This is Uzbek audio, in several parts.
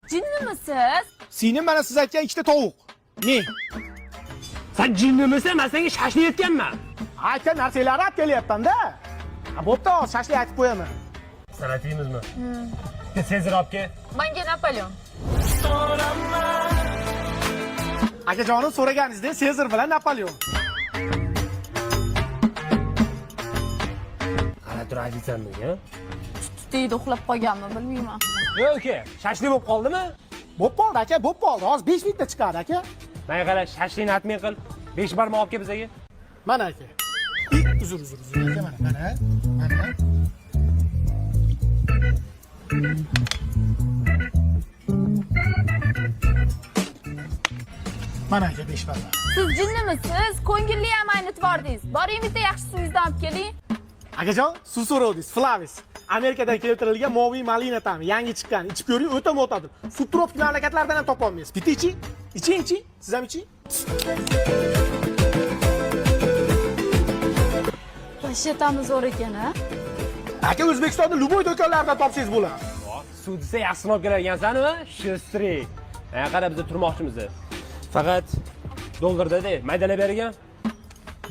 Jinnimisiz? Seni mana siz aytgan ikkita tovuq. Ne? Sen jinnimisan? Men senga shashlik aytganman. Aytgan narsalarni olib kelyapman-da. Bo'pti, hozir shashlik aytib qo'yaman. Sen aytaymizmi? Sezir olib kel. Menga Napoleon. Akajonim so'raganingizda Sezar bilan Napoleon. Qara tur aytsanmi, ya? Deydi uxlab qolganmi, bilmayman. Yo'q, aka. Shashlik bo'lib qoldimi? Bo'p qoldi aka, bo'p qoldi. Hozir 5 minutda chiqadi aka. Menga qara, shashlikni aytmay qil. 5 barmoq olib kel bizaga. Mana aka. Uzr aka, mana. Mana aka 5 barmoq. Siz jinnimisiz? Ko'ngilli ham aynitibordingiz. Boring bitta yaxshi suvingizni olib keling. Akajon, suv so'rovdingiz, Flavis. Amerikadan keltirilgan moviy malina ta'mi, yangi chiqqan. Ichib ko'ring, o'ta mo'tadil. Subtropik mamlakatlardan ham topa olmaysiz. Bitta iching. Iching. Siz ham iching. Vashetamiz zo'r ekan-a? Aka, O'zbekistonda luboy do'konlardan topsangiz bo'ladi. Suv desa yaxshiroq olib keladigansan-ku? Shustri. Menga qara, biz turmoqchimiz. Faqat dollarda-da maydalab bergan.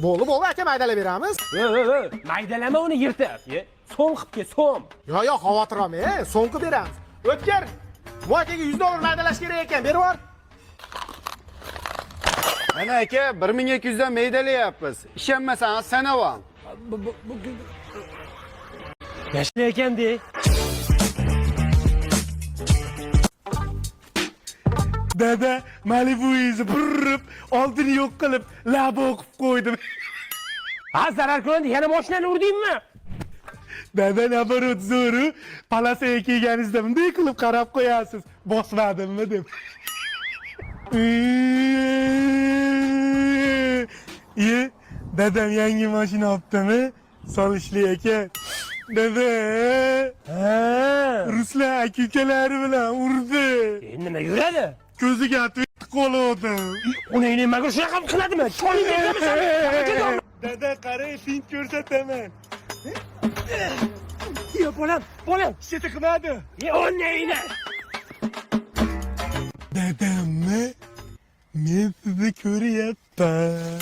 Bo'ldi, aka, maydalab beramiz. Yo'q, maydalama uni yirtib. So'm qilib kel, so'm. Yo'q, xavotir olmang, so'mqi beramiz. O'tkir. Bu akaga $100 maydalash kerak ekan, berib yubor. Mana aka 1200 dan maydalayapmiz. Ishonmasangiz sanavam. Yashli ekan-de. Dada, Malibu'yizni burrib, oldini yo'q qilib, lab o'qib qo'ydim. Ha, zarar ko'rdi, yana mashinani urdingmi? Dada, nabarot zo'ru, palasaga kelganingizda bunday qilib qarab qo'yasiz. Bosmadimmi deb. Dadam yangi mashina olibdimi? Solishli ekan. Dada, Ruslan aka-ukalari bilan urdi. Nima yuradi? Ko'ziga atib qoldim. Uni nimaga shunaqa qiladimi? Choling berganmisan? Dada, qarang, fint ko'rsataman. Yo, bolam. Shita qilmadi. O'ynaydi. Dadammi? Men sizni ko'ryapman.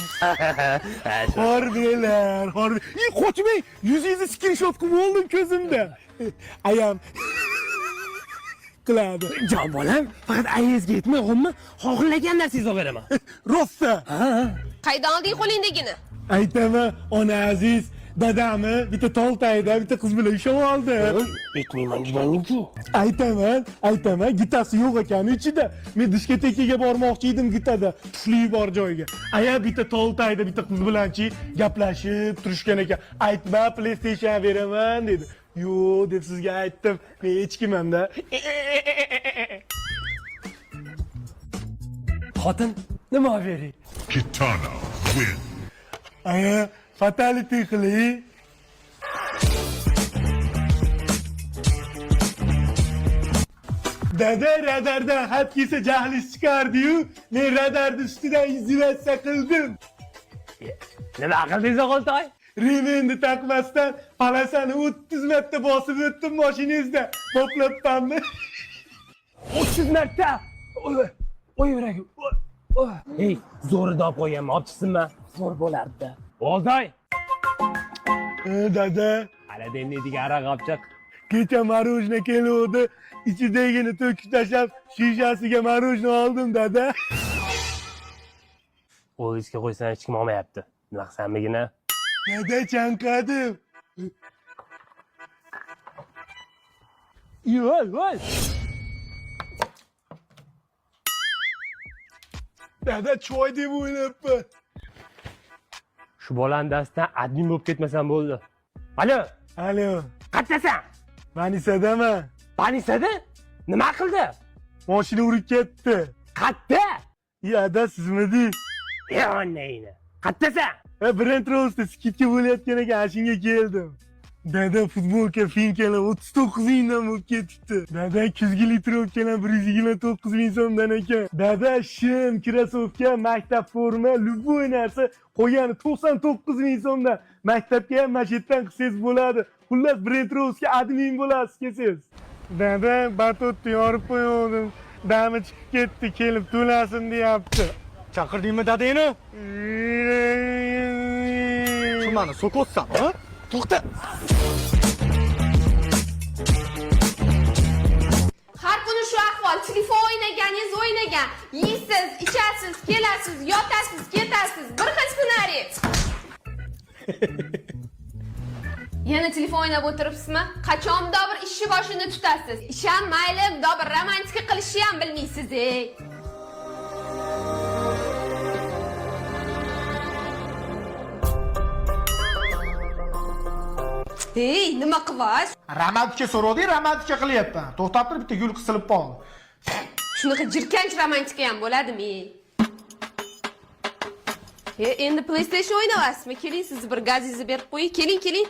Horbelar. Qochmang, yuzingizni screenshot qilib oldim ko'zimda. Ayam qiladi. Jon bolam, faqat ayingizga yetmay qolma, xohlagan narsangizni olib beraman. Rostda. Qaydan olding qo'lingdagini? Aytaman, ona aziz, dadamni bitta toltayda bitta qiz bilan ushlab oldi. Aytmayman deganingki. Aytaman, gitasi yo'q ekan ichida. Men diskotekaga bormoqchi edim gitada, tufli bor joyga. Aya bitta toltayda bitta qiz bilanchi gaplashib turishgan ekan. Aytma, PlayStation beraman dedi. Yo'q deb sizga aytdim. Men hech kimman-da. Xotin nima bering? Kitana win. Aya, fatality qiling. Dada radardan xat kelsa jahlingiz chiqardi-yu, men radarning ustidan izolyatsiya qildim. Nima qildingiz o'g'iltoy? Remenni taqmasdan palasani 30 marta bosib o'tdim mashinangizda. To'plabmanmi? 30 marta. Oy yuragim. Hey, zo'rida olib qo'yganman, olib chiqsinmi? Zo'r bo'lardi. O'g'iltoy. Dada, Hali demlaydigan aroq olib chiq. kecha marojna keluvdi. İçidagini to'kib tashlab, shishasiga marojna oldim, dada. Qo'lingizga qo'ysan hech kim olmayapti. Nima qilsanmigina? Dada, chanqadim. Yo'l. Dada, choy deb o'ylabman. Shu bolani dastidan admin bo'lib ketmasam bo'ldi. Alo, Alo, qayerdasan? Manisadaman. Panisada? Nima qildi? Mashina urib ketdi. Qayerda? Ada sizmidingiz? Yonnayni. Qayerdasan? Brent Rose'da skidga bo'layotgan ekan, shunga keldim. Dada, futbolka finkalar 39 mingdan bo'lib ketibdi. Dada, kuzgi litrokalar 129 ming so'mdan ekan. Dada, shim, krasovka, maktab forma, любой narsa qo'ygani 99 ming so'mdan. Maktabga ham mashetdan qilsangiz bo'ladi. Xullas Brent Rose'ga admin bo'lasiz kelsangiz. Dada batutni yorib qo'ygandim. Dami chiqib ketdi, kelib to'lasin deyapti. Chaqirdingmi dadangni? Shu meni so'kotsan, ha? To'xta. Har kuni shu ahvol. Telefon o'ynaganingiz o'ynagan. Yeysiz, ichasiz, kelasiz, yotasiz, ketasiz. Bir xil ssenariy. Yana telefon o'ynab o'tiribsizmi? Qachon bir ishni boshini tutasiz? Isham mayli, bir romantika qilishni ham bilmaysiz, ey. Hey, nima qilyapsiz? Romantika so'rovding, romantika qilyapman. To'xtab turib bitta gul qisilib qoldi. Shunaqa jirkanch romantika ham bo'ladimi? Endi PlayStation o'ynayapsizmi? Keling, sizni bir gazingizni berib qo'ying. Keling.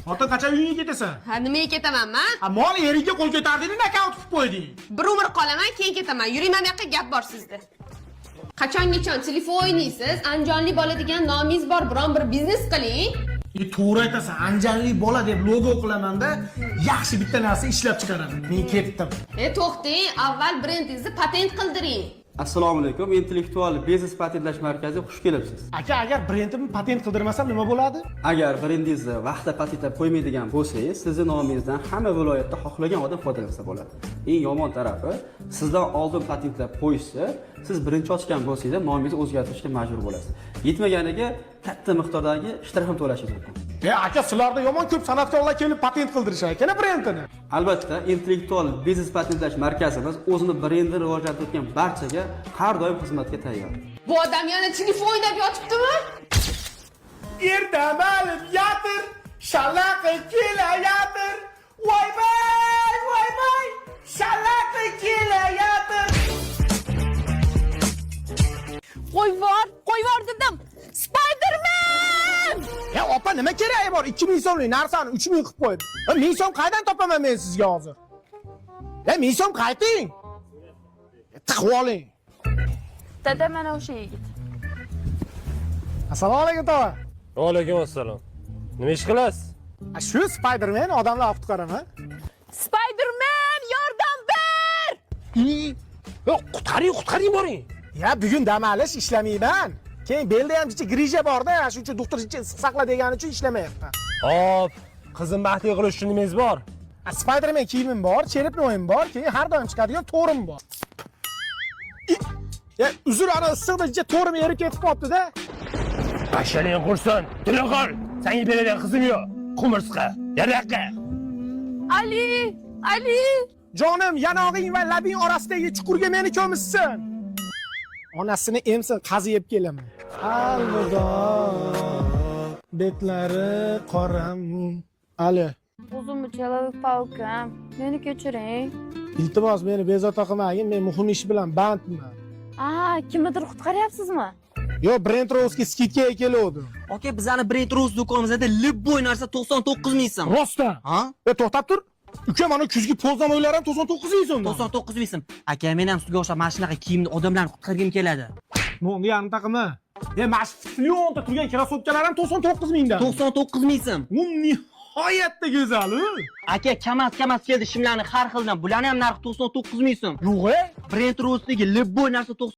Xotin qachon uyingga ketasan? Ha, nimaga ketaman-man? Mol eriga qo'l ko'tarding, nakavt qilib qo'yding. Bir umr qolaman, keyin ketaman. Yuring, mana bu yoqqa gap bor sizda. Qachongacha telefon o'ynaysiz? Anjonli bola degan nomingiz bor, biron bir biznes qiling. To'g'ri aytasan, anjanli bola deb logo qilaman-da, yaxshi bitta narsa ishlab chiqaraman. Men ketdim. To'xtang, avval brendingizni patent qildiring. Assalomu alaykum. Intellektual biznes patentlash markaziga xush kelibsiz. Aka, agar brendimni patent qildirmasam nima bo'ladi? Agar brendingizni vaqtida patentlab qo'ymaydigan bo'lsangiz, sizning nomingizdan hamma viloyatda xohlagan odam foydalansa bo'ladi. Eng yomon tarafi, sizdan oldin patentlab qo'yishsa, siz birinchi ochgan bo'lsangiz, nomingizni o'zgartirishga majbur bo'lasiz. Yetmaganiga katta miqdordagi shtrix ham to'lashingiz mumkin. Aka, sizlarda yomon ko'p san'atkorlar kelib patent qildirishar ekan brendini. Albatta, intellektual biznes patentlash markazimiz o'zini brendini rivojlantirayotgan barchaga har doim xizmatga tayyor. Bu odam yana telefon o'ynab yotibdimi? Erdamalib yotir, shalaqa kelayotir. Voy voy, shalaqa kelayotir. Qo'yvor dedim. Spiderman! Ya opa, nima keragi bor? 2000 so'mlik narsani 3000 qilib qo'ydi. 1000 so'm qaydan topaman men sizga hozir? 1000 so'm qayting. Tiqib oling. Dada mana o'sha yigit. Assalomu alaykum tova. Va alaykum assalom. Nima ish qilasiz? Shu Spiderman odamlar olib qaraman. Spiderman, yordam ber! Qutqaring boring. Ya bugun dam olish ishlamayman. Keyin belda ham jicha grija bor-da, shuning uchun doktor jicha saqla degani uchun ishlamayapman. Hop, qizim baxtli qilish uchun nimangiz bor? Spiderman kiyimim bor, cherepni o'yim bor, keyin har doim chiqadigan to'rim bor. Ya uzr, ana issiqda jicha to'rim erib ketib qolibdi-da. Bashaling qursin. Tura qol. Senga beradigan qizim yo'q. Qumursqa, yaraqa. Ali! Jonim, yanog'ing va labing orasidagi chuqurga meni ko'mishsin. Onasini emsin, qaziyib kelaman. Alvido. Betlari qoram. Ali. O'zimni человек paukam. Meni kechiring. Iltimos, meni bezovta qilmagin, men muhim ish bilan bandman. Kimnidir qutqaryapsizmi? Yo, Brent Rose'ga skidga keluvdim. Aka, bizani Brent Rose do'konimizda любой narsa 99 ming so'm. Rostdan? Ha? To'xtab tur. Uka, mana kuzgi po'zlamoylar ham 99 ming so'm. 99 ming so'm. Aka, men ham sizga o'xshab mashinaga kiyimni odamlarni qutqargim keladi. Nonni yarim taqimi. Mana shu Flyonda turgan krossovkalar ham 99 mingdan. 99 ming so'm. Nihoyatda go'zal. Aka, kamas keldi shimlarni har xildan. Bularning ham narxi 99 ming so'm. Yo'q-e? Brent Rose'dagi любой narsa